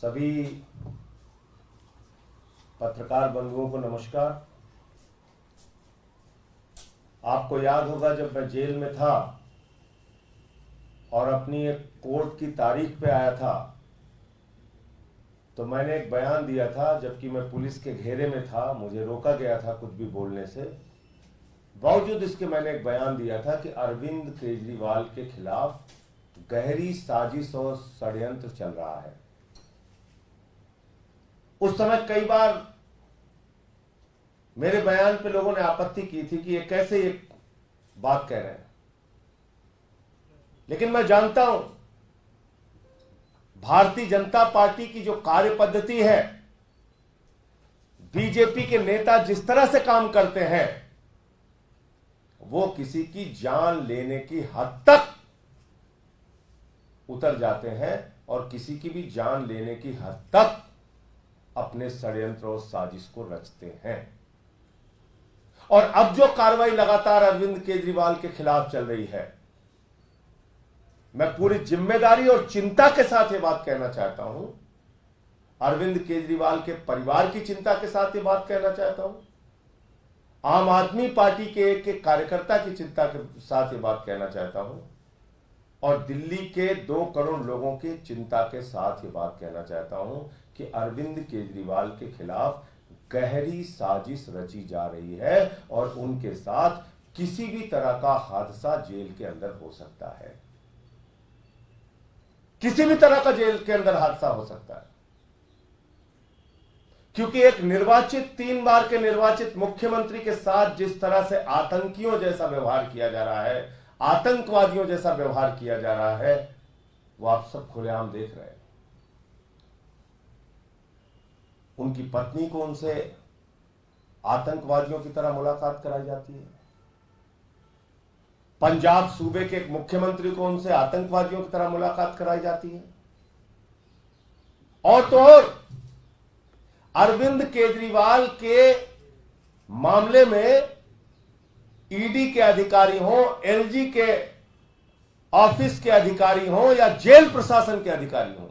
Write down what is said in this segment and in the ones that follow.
सभी पत्रकार बंधुओं को नमस्कार। आपको याद होगा जब मैं जेल में था और अपनी एक कोर्ट की तारीख पे आया था तो मैंने एक बयान दिया था, जबकि मैं पुलिस के घेरे में था, मुझे रोका गया था कुछ भी बोलने से। बावजूद इसके मैंने एक बयान दिया था कि अरविंद केजरीवाल के खिलाफ गहरी साजिश और षड्यंत्र चल रहा है। उस समय कई बार मेरे बयान पे लोगों ने आपत्ति की थी कि ये कैसे ये बात कह रहे हैं, लेकिन मैं जानता हूं भारतीय जनता पार्टी की जो कार्य पद्धति है, बीजेपी के नेता जिस तरह से काम करते हैं, वो किसी की जान लेने की हद तक उतर जाते हैं और किसी की भी जान लेने की हद तक अपने षड्यंत्र और साजिश को रचते हैं। और अब जो कार्रवाई लगातार अरविंद केजरीवाल के खिलाफ चल रही है, मैं पूरी जिम्मेदारी और चिंता के साथ ये बात कहना चाहता हूं, अरविंद केजरीवाल के परिवार की चिंता के साथ ये बात कहना चाहता हूं, आम आदमी पार्टी के एक कार्यकर्ता की चिंता के साथ ये बात कहना चाहता हूं, और दिल्ली के 2 करोड़ लोगों की चिंता के साथ ये बात कहना चाहता हूं कि अरविंद केजरीवाल के खिलाफ गहरी साजिश रची जा रही है और उनके साथ किसी भी तरह का हादसा जेल के अंदर हो सकता है। किसी भी तरह का जेल के अंदर हादसा हो सकता है, क्योंकि एक निर्वाचित 3 बार के निर्वाचित मुख्यमंत्री के साथ जिस तरह से आतंकियों जैसा व्यवहार किया जा रहा है, आतंकवादियों जैसा व्यवहार किया जा रहा है, वो आप सब खुलेआम देख रहे हैं। उनकी पत्नी को उनसे आतंकवादियों की तरह मुलाकात कराई जाती है। पंजाब सूबे के एक मुख्यमंत्री को उनसे आतंकवादियों की तरह मुलाकात कराई जाती है। और तो और अरविंद केजरीवाल के मामले में ईडी के अधिकारी हों, एलजी के ऑफिस के अधिकारी हों या जेल प्रशासन के अधिकारी हों,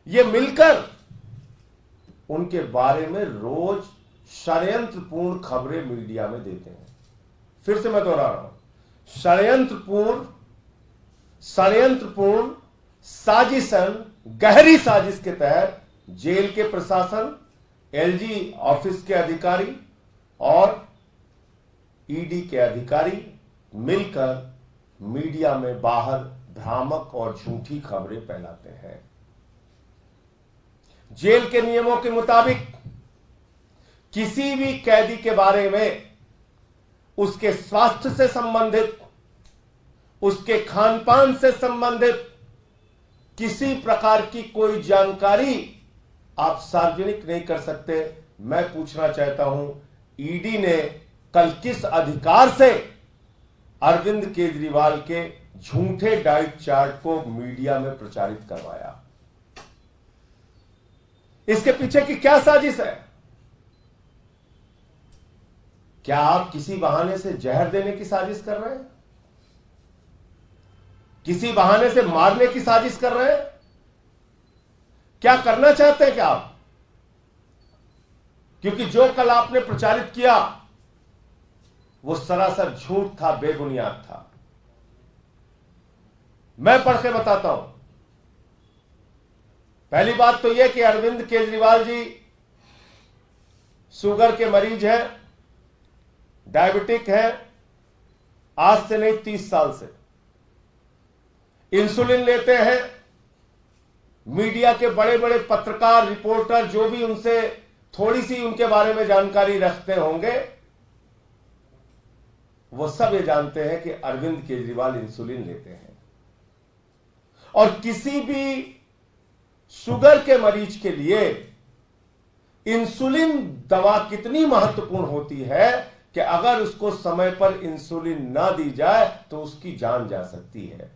ये मिलकर उनके बारे में रोज षड्यंत्रपूर्ण खबरें मीडिया में देते हैं। फिर से मैं दोहरा रहा हूं, षड्यंत्रपूर्ण साजिशन, गहरी साजिश के तहत जेल के प्रशासन, एलजी ऑफिस के अधिकारी और ईडी के अधिकारी मिलकर मीडिया में बाहर भ्रामक और झूठी खबरें फैलाते हैं। जेल के नियमों के मुताबिक किसी भी कैदी के बारे में उसके स्वास्थ्य से संबंधित, उसके खान पान से संबंधित किसी प्रकार की कोई जानकारी आप सार्वजनिक नहीं कर सकते। मैं पूछना चाहता हूं, ईडी ने कल किस अधिकार से अरविंद केजरीवाल के झूठे डाइट चार्ट को मीडिया में प्रचारित करवाया? इसके पीछे की क्या साजिश है? क्या आप किसी बहाने से जहर देने की साजिश कर रहे हैं? किसी बहाने से मारने की साजिश कर रहे हैं? क्या करना चाहते हैं क्या आप? क्योंकि जो कल आपने प्रचारित किया वो सरासर झूठ था, बेबुनियाद था। मैं पढ़ के बताता हूं। पहली बात तो यह कि अरविंद केजरीवाल जी शुगर के मरीज हैं, डायबिटिक है, आज से नहीं 30 साल से इंसुलिन लेते हैं। मीडिया के बड़े बड़े पत्रकार, रिपोर्टर जो भी उनसे थोड़ी सी उनके बारे में जानकारी रखते होंगे, वो सब ये जानते हैं कि अरविंद केजरीवाल इंसुलिन लेते हैं। और किसी भी शुगर के मरीज के लिए इंसुलिन दवा कितनी महत्वपूर्ण होती है कि अगर उसको समय पर इंसुलिन ना दी जाए तो उसकी जान जा सकती है।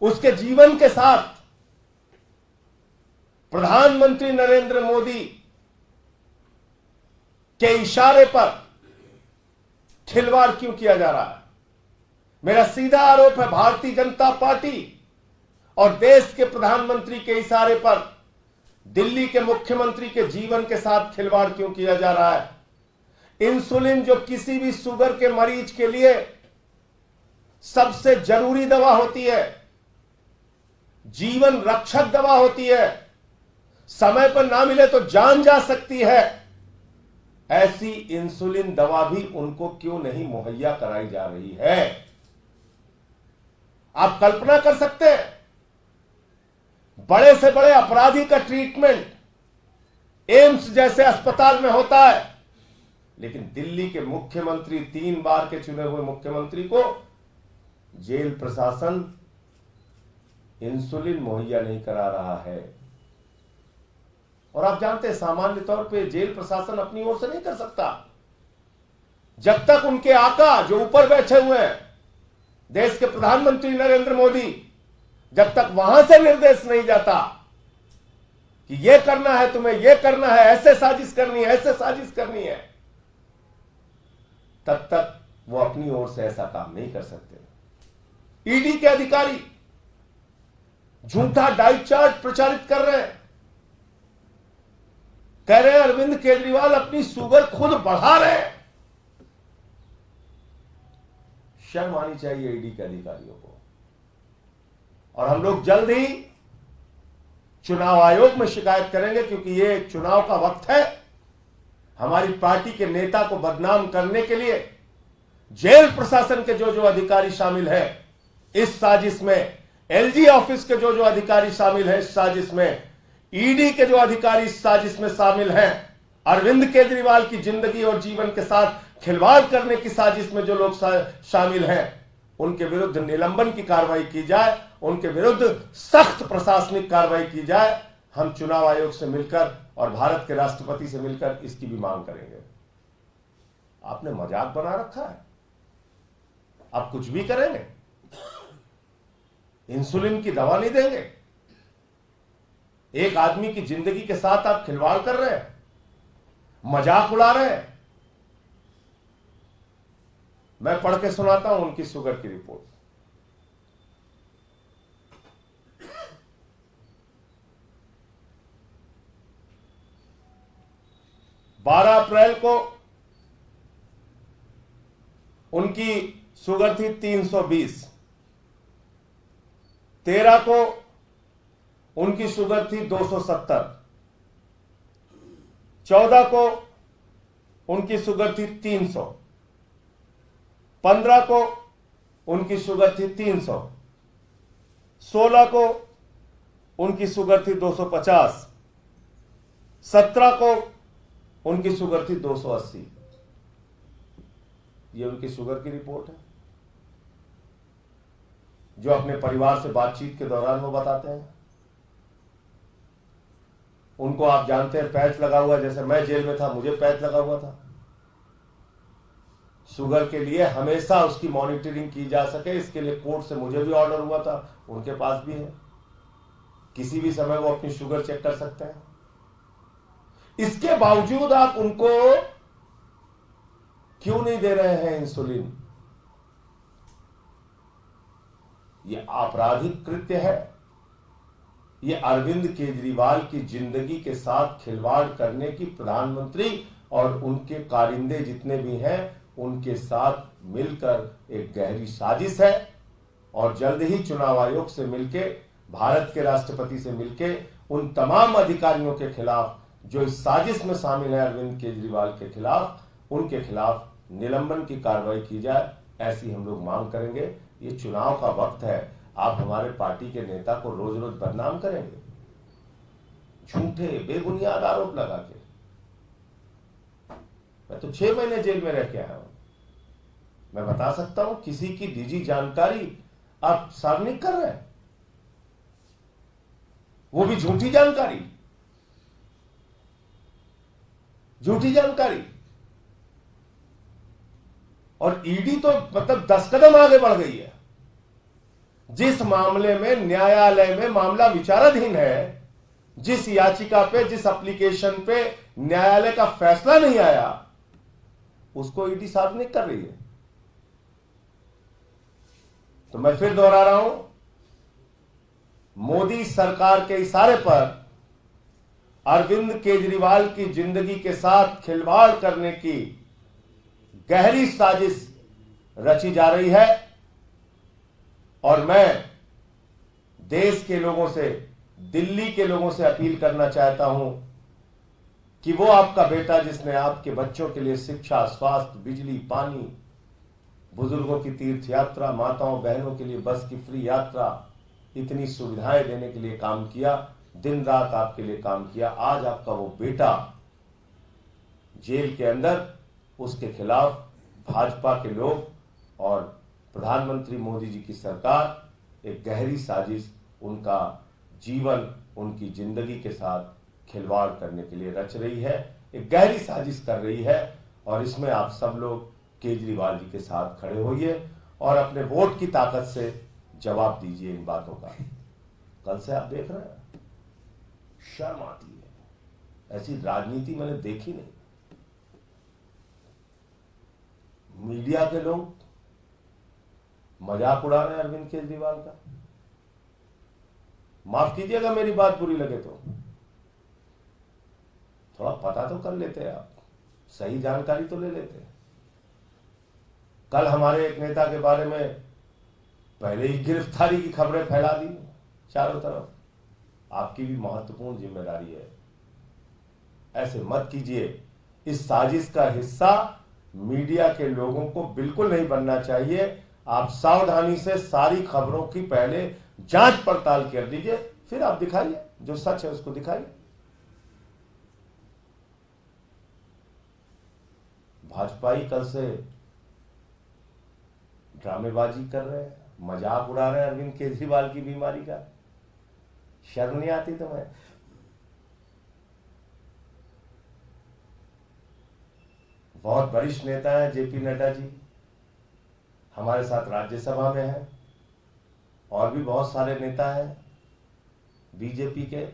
उसके जीवन के साथ प्रधानमंत्री नरेंद्र मोदी के इशारे पर खिलवाड़ क्यों किया जा रहा है? मेरा सीधा आरोप है, भारतीय जनता पार्टी और देश के प्रधानमंत्री के इशारे पर दिल्ली के मुख्यमंत्री के जीवन के साथ खिलवाड़ क्यों किया जा रहा है? इंसुलिन जो किसी भी शुगर के मरीज के लिए सबसे जरूरी दवा होती है, जीवन रक्षक दवा होती है, समय पर ना मिले तो जान जा सकती है, ऐसी इंसुलिन दवा भी उनको क्यों नहीं मुहैया कराई जा रही है? आप कल्पना कर सकते हैं, बड़े से बड़े अपराधी का ट्रीटमेंट एम्स जैसे अस्पताल में होता है, लेकिन दिल्ली के मुख्यमंत्री, 3 बार के चुने हुए मुख्यमंत्री को जेल प्रशासन इंसुलिन मुहैया नहीं करा रहा है। और आप जानते हैं, सामान्य तौर पे जेल प्रशासन अपनी ओर से नहीं कर सकता जब तक उनके आका जो ऊपर बैठे हुए हैं, देश के प्रधानमंत्री नरेंद्र मोदी, जब तक वहां से निर्देश नहीं जाता कि यह करना है, तुम्हें यह करना है, ऐसे साजिश करनी है, ऐसे साजिश करनी है, तब तक वो अपनी ओर से ऐसा काम नहीं कर सकते। ईडी के अधिकारी झूठा डाइट चार्ट प्रचारित कर रहे हैं, कह रहे हैं अरविंद केजरीवाल अपनी शुगर खुद बढ़ा रहे हैं। शर्म आनी चाहिए ईडी के अधिकारियों को। और हम लोग जल्द ही चुनाव आयोग में शिकायत करेंगे, क्योंकि ये चुनाव का वक्त है। हमारी पार्टी के नेता को बदनाम करने के लिए जेल प्रशासन के जो अधिकारी शामिल हैं इस साजिश में, एलजी ऑफिस के जो अधिकारी शामिल हैं इस साजिश में, ईडी के जो अधिकारी इस साजिश में शामिल हैं, अरविंद केजरीवाल की जिंदगी और जीवन के साथ खिलवाड़ करने की साजिश में जो लोग शामिल हैं, उनके विरुद्ध निलंबन की कार्रवाई की जाए, उनके विरुद्ध सख्त प्रशासनिक कार्रवाई की जाए। हम चुनाव आयोग से मिलकर और भारत के राष्ट्रपति से मिलकर इसकी भी मांग करेंगे। आपने मजाक बना रखा है, आप कुछ भी करेंगे, इंसुलिन की दवा नहीं देंगे। एक आदमी की जिंदगी के साथ आप खिलवाड़ कर रहे हैं, मजाक उड़ा रहे हैं। मैं पढ़ के सुनाता हूं उनकी शुगर की रिपोर्ट। 12 अप्रैल को उनकी शुगर थी 320, 13 को उनकी शुगर थी 270, 14 को उनकी शुगर थी 300, 15 को उनकी शुगर थी 300, 16 को उनकी शुगर थी 250, 17 को उनकी शुगर थी 280। ये उनकी शुगर की रिपोर्ट है, जो अपने परिवार से बातचीत के दौरान वो बताते हैं। उनको आप जानते हैं पैच लगा हुआ, जैसे मैं जेल में था मुझे पैच लगा हुआ था। शुगर के लिए हमेशा उसकी मॉनिटरिंग की जा सके, इसके लिए कोर्ट से मुझे भी ऑर्डर हुआ था, उनके पास भी है। किसी भी समय वो अपनी शुगर चेक कर सकते हैं। इसके बावजूद आप उनको क्यों नहीं दे रहे हैं इंसुलिन? यह आपराधिक कृत्य है। यह अरविंद केजरीवाल की जिंदगी के साथ खिलवाड़ करने की प्रधानमंत्री और उनके कारिंदे जितने भी हैं उनके साथ मिलकर एक गहरी साजिश है। और जल्द ही चुनाव आयोग से मिलके, भारत के राष्ट्रपति से मिलके उन तमाम अधिकारियों के खिलाफ जो इस साजिश में शामिल है अरविंद केजरीवाल के खिलाफ, उनके खिलाफ निलंबन की कार्रवाई की जाए, ऐसी हम लोग मांग करेंगे। ये चुनाव का वक्त है, आप हमारे पार्टी के नेता को रोज रोज बदनाम करेंगे झूठे बेबुनियाद आरोप लगा के। मैं तो 6 महीने जेल में रह के आया हूं। मैं बता सकता हूं किसी की निजी जानकारी आप सार्वजनिक कर रहे हैं, वो भी झूठी जानकारी, झूठी जानकारी। और ईडी तो मतलब 10 कदम आगे बढ़ गई है। जिस मामले में न्यायालय में मामला विचाराधीन है, जिस याचिका पे, जिस एप्लीकेशन पे न्यायालय का फैसला नहीं आया, उसको ईडी सार्वजनिक कर रही है। तो मैं फिर दोहरा रहा हूं, मोदी सरकार के इशारे पर अरविंद केजरीवाल की जिंदगी के साथ खिलवाड़ करने की गहरी साजिश रची जा रही है। और मैं देश के लोगों से, दिल्ली के लोगों से अपील करना चाहता हूं कि वो आपका बेटा जिसने आपके बच्चों के लिए शिक्षा, स्वास्थ्य, बिजली, पानी, बुजुर्गों की तीर्थ यात्रा, माताओं बहनों के लिए बस की फ्री यात्रा, इतनी सुविधाएं देने के लिए काम किया, दिन रात आपके लिए काम किया, आज आपका वो बेटा जेल के अंदर, उसके खिलाफ भाजपा के लोग और प्रधानमंत्री मोदी जी की सरकार एक गहरी साजिश, उनका जीवन, उनकी जिंदगी के साथ खिलवाड़ करने के लिए रच रही है, एक गहरी साजिश कर रही है। और इसमें आप सब लोग केजरीवाल जी के साथ खड़े होइए और अपने वोट की ताकत से जवाब दीजिए इन बातों का। कल से आप देख रहे हैं, शर्म आती है, ऐसी राजनीति मैंने देखी नहीं। मीडिया के लोग मजाक उड़ा रहे हैं अरविंद केजरीवाल का। माफ कीजिएगा मेरी बात बुरी लगे तो, थोड़ा पता तो कर लेते आप, सही जानकारी तो ले लेते। कल हमारे एक नेता के बारे में पहले ही गिरफ्तारी की खबरें फैला दी चारों तरफ। आपकी भी महत्वपूर्ण जिम्मेदारी है, ऐसे मत कीजिए। इस साजिश का हिस्सा मीडिया के लोगों को बिल्कुल नहीं बनना चाहिए। आप सावधानी से सारी खबरों की पहले जांच पड़ताल कर लीजिए, फिर आप दिखाइए, जो सच है उसको दिखाइए। भाजपाई कल से ड्रामेबाजी कर रहे हैं, मजाक उड़ा रहे हैं अरविंद केजरीवाल की बीमारी का। शर्म नहीं आती तुम्हें? बहुत वरिष्ठ नेता हैं जेपी नड्डा जी, हमारे साथ राज्यसभा में हैं, और भी बहुत सारे नेता हैं बीजेपी के।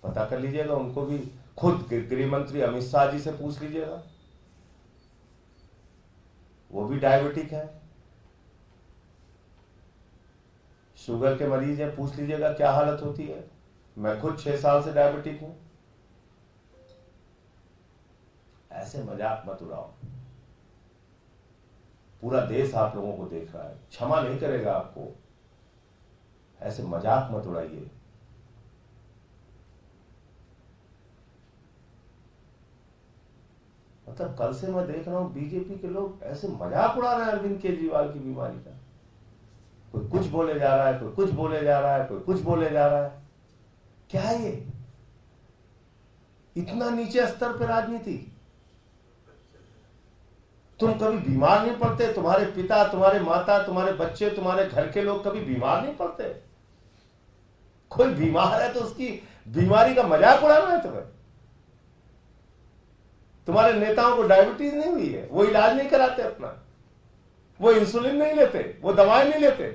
पता कर लीजिएगा, उनको भी खुद गृह मंत्री अमित शाह जी से पूछ लीजिएगा, वो भी डायबिटिक है, शुगर के मरीज हैं, पूछ लीजिएगा क्या हालत होती है। मैं खुद 6 साल से डायबिटिक हूं। ऐसे मजाक मत उड़ाओ, पूरा देश आप लोगों को देख रहा है, क्षमा नहीं करेगा आपको। ऐसे मजाक मत उड़ाइए। मतलब कल से मैं देख रहा हूं बीजेपी के लोग ऐसे मजाक उड़ा रहे हैं अरविंद केजरीवाल की बीमारी का। कोई कुछ बोले जा रहा है, कोई कुछ बोले जा रहा है, कोई कुछ बोले जा रहा है। क्या है ये? इतना नीचे स्तर पर राजनीति। तुम कभी बीमार नहीं पड़ते? तुम्हारे पिता, तुम्हारे माता, तुम्हारे बच्चे, तुम्हारे घर के लोग कभी बीमार नहीं पड़ते? कोई बीमार है तो उसकी बीमारी का मजाक उड़ाना है तुम्हें? तुम्हारे नेताओं को डायबिटीज नहीं हुई है, वो इलाज नहीं कराते अपना, वो इंसुलिन नहीं लेते, वो दवाएं नहीं लेते।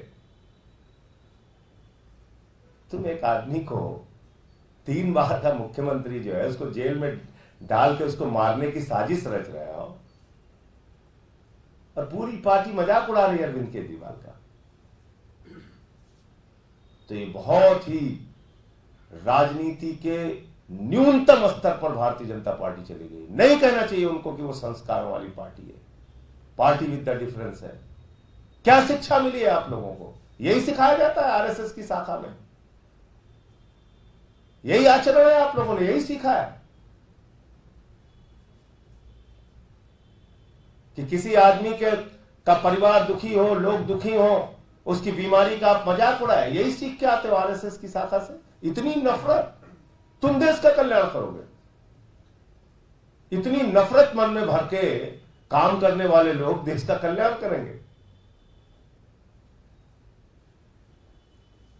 तुम एक आदमी को 3 बार का मुख्यमंत्री जो है उसको जेल में डाल के उसको मारने की साजिश रच रहे हो, और पूरी पार्टी मजाक उड़ा रही है अरविंद केजरीवाल का। तो ये बहुत ही राजनीति के न्यूनतम स्तर पर भारतीय जनता पार्टी चली गई। नहीं कहना चाहिए उनको कि वो संस्कारों वाली पार्टी है, पार्टी विद द डिफरेंस है। क्या शिक्षा मिली है आप लोगों को? यही सिखाया जाता है आरएसएस की शाखा में, यही आचरण है, आप लोगों ने यही सीखा है कि किसी आदमी का परिवार दुखी हो, लोग दुखी हो, उसकी बीमारी का आप मजाक उड़ाए। यही सीख के आते हो आरएसएस की शाखा से। इतनी नफरत, तुम देश का कल्याण करोगे? इतनी नफरत मन में भर के काम करने वाले लोग देश का कल्याण करेंगे?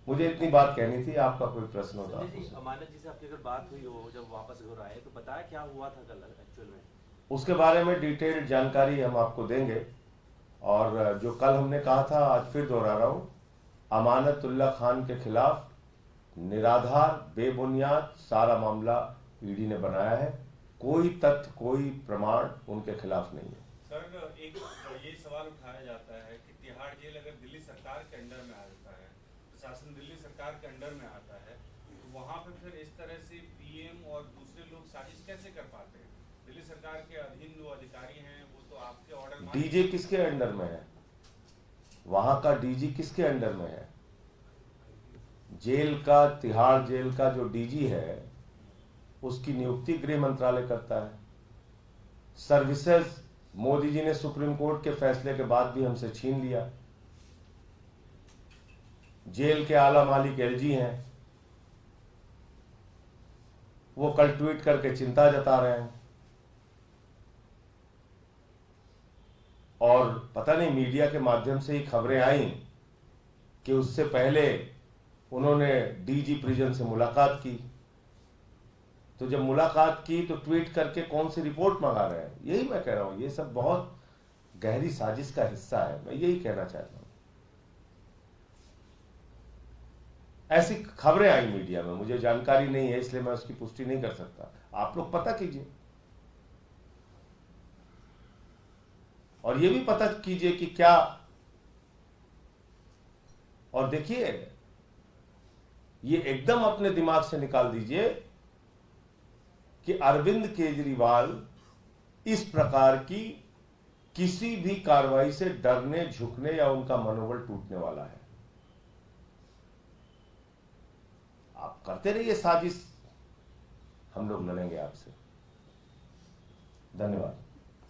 मुझे इतनी बात कहनी थी। आपका कोई प्रश्न होता? अमानत जी से आपकी अगर बात हुई हो जब वापस घर आए, तो बताया क्या हुआ था कल एक्चुअल में? उसके बारे में डिटेल्ड जानकारी हम आपको देंगे। और जो कल हमने कहा था, आज फिर दोहरा रहा हूं, अमानतुल्लाह खान के खिलाफ निराधार, बेबुनियाद सारा मामला ईडी ने बनाया है। कोई तथ्य, कोई प्रमाण उनके खिलाफ नहीं है। सर, एक ये सवाल उठाया जाता है कि तिहाड़ जेल अगर दिल्ली सरकार के अंडर में आ जाता है, प्रशासन दिल्ली सरकार सरकार के अंडर में आता है, तो वहाँ पे फिर इस तरह से पीएम और दूसरे लोग साजिश कैसे कर पाते हैं? दिल्ली सरकार के अधीन जो अधिकारी हैं वो तो आपके ऑर्डर डीजे किसके अंडर में है? वहां का डीजी किसके अंडर में है? जेल का, तिहाड़ जेल का जो डीजी है उसकी नियुक्ति गृह मंत्रालय करता है। सर्विसेज मोदी जी ने सुप्रीम कोर्ट के फैसले के बाद भी हमसे छीन लिया। जेल के आला मालिक एलजी हैं, वो कल ट्वीट करके चिंता जता रहे हैं। और पता नहीं मीडिया के माध्यम से ही खबरें आई कि उससे पहले उन्होंने डीजी प्रिजन से मुलाकात की। तो जब मुलाकात की तो ट्वीट करके कौन सी रिपोर्ट मंगा रहे हैं? यही मैं कह रहा हूं, ये सब बहुत गहरी साजिश का हिस्सा है। मैं यही कहना चाहता हूं। ऐसी खबरें आई मीडिया में, मुझे जानकारी नहीं है इसलिए मैं उसकी पुष्टि नहीं कर सकता। आप लोग पता कीजिए और ये भी पता कीजिए कि क्या, और देखिए ये एकदम अपने दिमाग से निकाल दीजिए कि अरविंद केजरीवाल इस प्रकार की किसी भी कार्रवाई से डरने, झुकने या उनका मनोबल टूटने वाला है। आप करते रहिए साजिश, हम लोग लड़ेंगे आपसे। धन्यवाद।